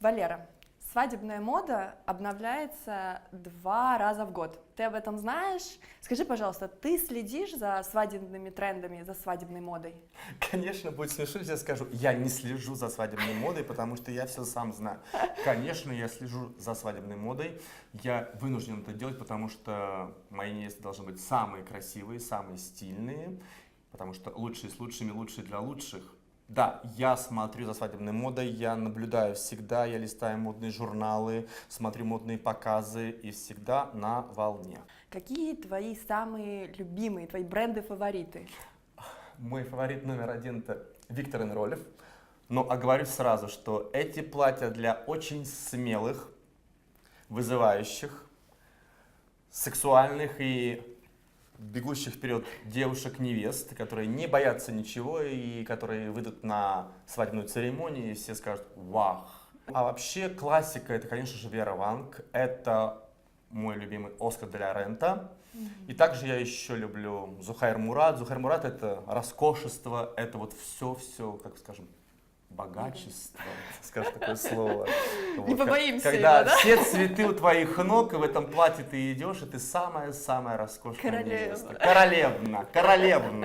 Валера, свадебная мода обновляется 2 раза в год. Ты об этом знаешь? Скажи, пожалуйста, ты следишь за свадебными трендами, за свадебной модой? Конечно, будет смешно, если я скажу, я не слежу за свадебной модой, потому что я все сам знаю. Конечно, я слежу за свадебной модой. Я вынужден это делать, потому что мои невесты должны быть самые красивые, самые стильные, потому что лучшие с лучшими, лучшие для лучших. Да, я смотрю за свадебной модой, я наблюдаю всегда, я листаю модные журналы, смотрю модные показы и всегда на волне. Какие твои самые любимые, твои бренды-фавориты? Мой фаворит номер 1 это Виктор Энролев. Но оговорюсь сразу, что эти платья для очень смелых, вызывающих, сексуальных и бегущих вперед девушек-невест, которые не боятся ничего и которые выйдут на свадебную церемонию и все скажут «Вах!». А вообще классика это, конечно же, Вера Ванг. Это мой любимый Оскар де ля Рента. И также я еще люблю Зухайр Мурат. Зухайр Мурат это роскошество, это вот все, как скажем, богачество, скажешь такое слово. Не побоимся Когда его, да? все цветы у твоих ног, и в этом платье ты идешь, и ты самая-самая роскошная Королева. невеста. Королевна, королевна.